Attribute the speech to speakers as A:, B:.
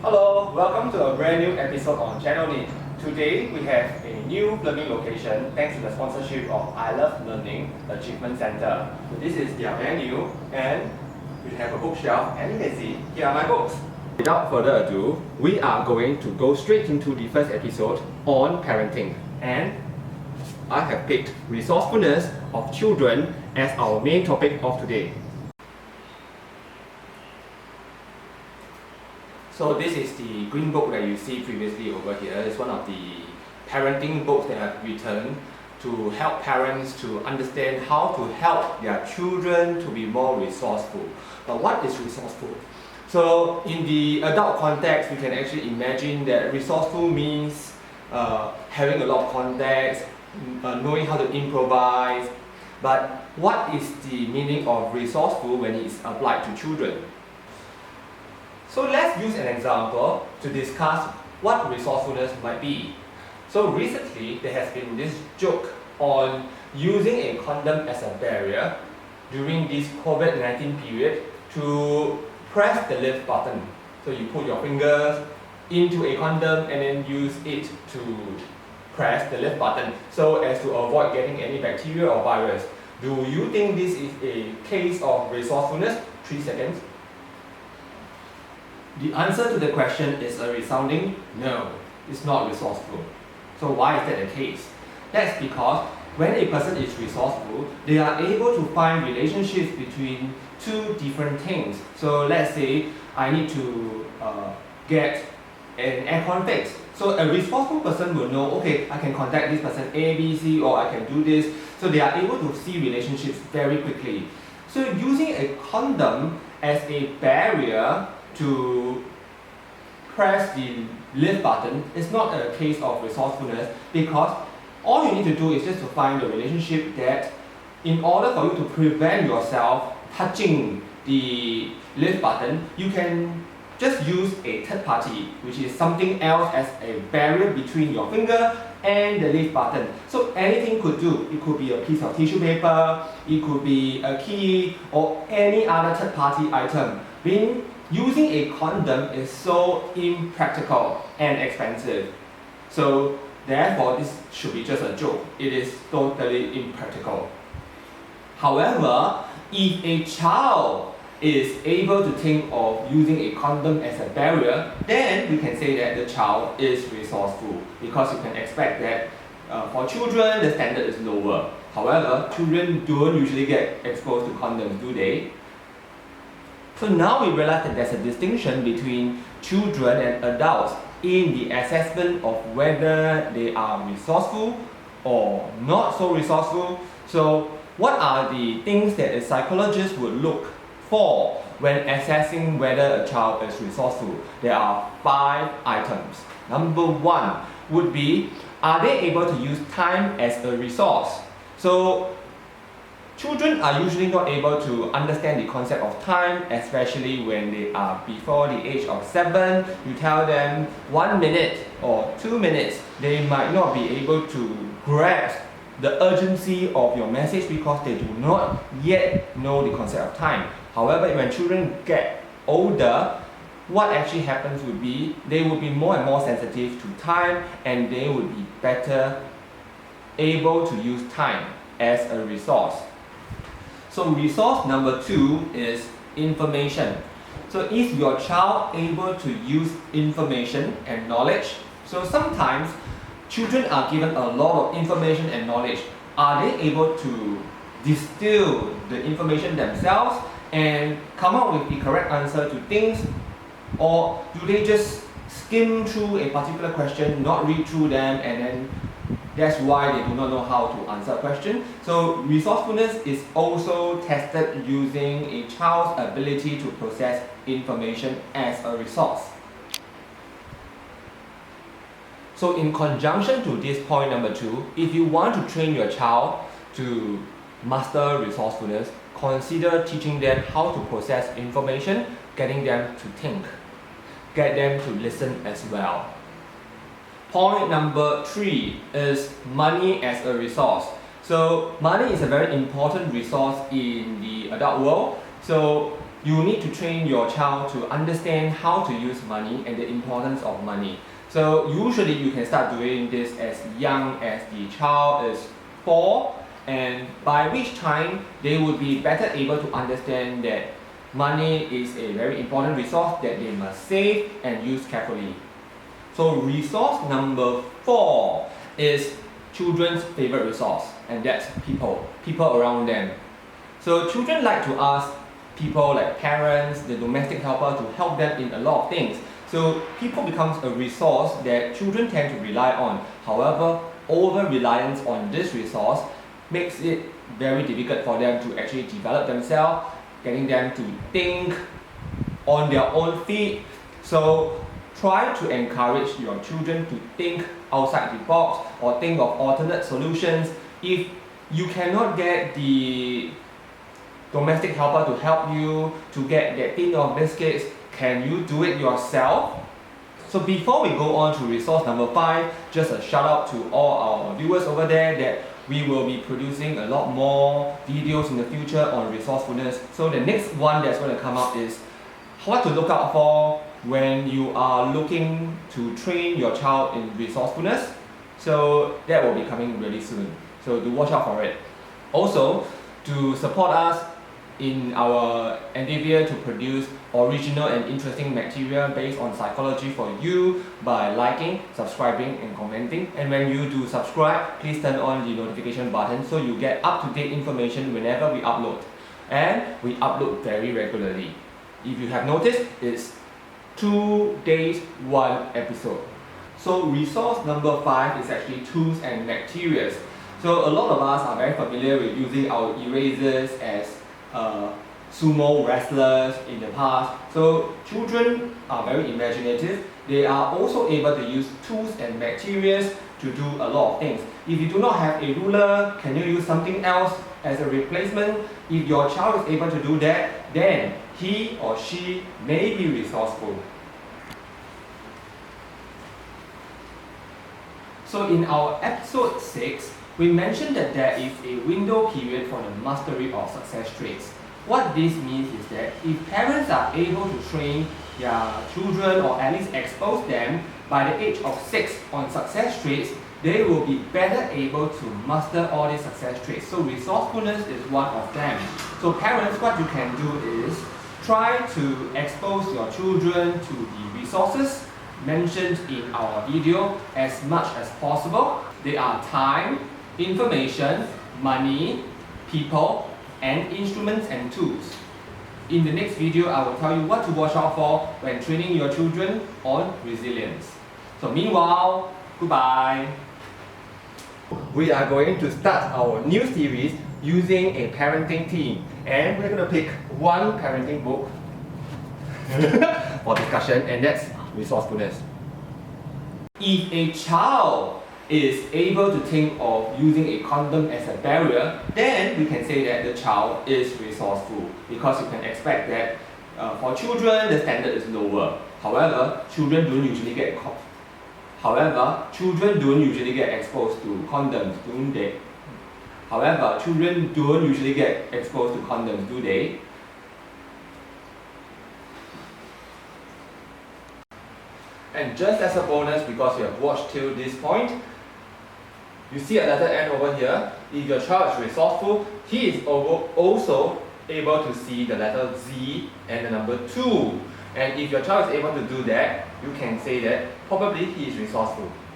A: Hello, welcome to a brand new episode on Channel Need. Today we have a new learning location thanks to the sponsorship of I Love Learning Achievement Center. So this is their venue and we have a bookshelf and you can see here are my books. Without further ado, we are going to go straight into the first episode on parenting, and I have picked resourcefulness of children as our main topic of today. So this is the green book that you see previously over here. It's one of the parenting books that I've written to help parents to understand how to help their children to be more resourceful. But what is resourceful? So in the adult context, we can actually imagine that resourceful means having a lot of context, knowing how to improvise. But what is the meaning of resourceful when it is applied to children? So let's use an example to discuss what resourcefulness might be. So recently there has been this joke on using a condom as a barrier during this COVID-19 period to press the lift button. So you put your fingers into a condom and then use it to press the lift button so as to avoid getting any bacteria or virus. Do you think this is a case of resourcefulness? 3 seconds. The answer to the question is a resounding no. It's not resourceful. So why is that the case? That's because when a person is resourceful, they are able to find relationships between two different things. So let's say I need to get an aircon fixed. So a resourceful person will know, okay, I can contact this person A, B, C, or I can do this. So they are able to see relationships very quickly. So using a condom as a barrier to press the lift button is not a case of resourcefulness, because all you need to do is just to find a relationship that in order for you to prevent yourself touching the lift button, you can just use a third party, which is something else as a barrier between your finger and the lift button. So anything could do. It could be a piece of tissue paper, it could be a key, or any other third party item. Using a condom is so impractical and expensive. So therefore this should be just a joke. It is totally impractical. However, if a child is able to think of using a condom as a barrier, then we can say that the child is resourceful, because you can expect that for children the standard is lower. However, children don't usually get exposed to condoms, do they? So now we realize that there's a distinction between children and adults in the assessment of whether they are resourceful or not so resourceful. So what are the things that a psychologist would look for when assessing whether a child is resourceful? There are 5 items. Number 1 would be, are they able to use time as a resource? So children are usually not able to understand the concept of time, especially when they are before the age of 7. You tell them 1 minute or 2 minutes, they might not be able to grasp the urgency of your message because they do not yet know the concept of time. However, when children get older, what actually happens would be they would be more and more sensitive to time, and they would be better able to use time as a resource. So resource number 2 is information. So is your child able to use information and knowledge? So sometimes children are given a lot of information and knowledge. Are they able to distill the information themselves and come up with the correct answer to things? Or do they just skim through a particular question, not read through them, and then that's why they do not know how to answer a question? So resourcefulness is also tested using a child's ability to process information as a resource. So in conjunction to this point number 2, if you want to train your child to master resourcefulness, consider teaching them how to process information, getting them to think, get them to listen as well. Point number 3 is money as a resource. So money is a very important resource in the adult world. So you need to train your child to understand how to use money and the importance of money. So usually you can start doing this as young as the child is 4, and by which time they would be better able to understand that money is a very important resource that they must save and use carefully. So resource number 4 is children's favorite resource, and that's people around them. So children like to ask people like parents, the domestic helper, to help them in a lot of things. So people becomes a resource that children tend to rely on. However, over-reliance on this resource makes it very difficult for them to actually develop themselves, getting them to think on their own feet. So try to encourage your children to think outside the box or think of alternate solutions. If you cannot get the domestic helper to help you to get that tin of biscuits, can you do it yourself? So before we go on to resource number 5, just a shout out to all our viewers over there that we will be producing a lot more videos in the future on resourcefulness. So the next one that's going to come up is what to look out for when you are looking to train your child in resourcefulness. So that will be coming really soon. So do watch out for it. Also, to support us in our endeavor to produce original and interesting material based on psychology for you by liking, subscribing and commenting. And when you do subscribe, please turn on the notification button so you get up-to-date information whenever we upload. And we upload very regularly. If you have noticed, it's 2 days, 1 episode. So resource number 5 is actually tools and materials. So a lot of us are very familiar with using our erasers as sumo wrestlers in the past. So children are very imaginative. They are also able to use tools and materials to do a lot of things. If you do not have a ruler, can you use something else as a replacement? If your child is able to do that, then he or she may be resourceful. So in our episode 6, we mentioned that there is a window period for the mastery of success traits. What this means is that if parents are able to train their children or at least expose them by the age of 6 on success traits, they will be better able to master all these success traits. So resourcefulness is one of them. So parents, what you can do is try to expose your children to the resources mentioned in our video as much as possible. They are time, information, money, people, and instruments and tools. In the next video, I will tell you what to watch out for when training your children on resilience. So meanwhile, goodbye. We are going to start our new series using a parenting team, and we're going to pick one parenting book for discussion, and that's resourcefulness. If a child is able to think of using a condom as a barrier, then we can say that the child is resourceful, because you can expect that for children the standard is lower. However, children don't usually get exposed to condoms, do they? However, children don't usually get exposed to condoms, do they? And just as a bonus, because you have watched till this point, you see a letter N over here. If your child is resourceful, he is also able to see the letter Z and the number 2. And if your child is able to do that, you can say that probably he is resourceful.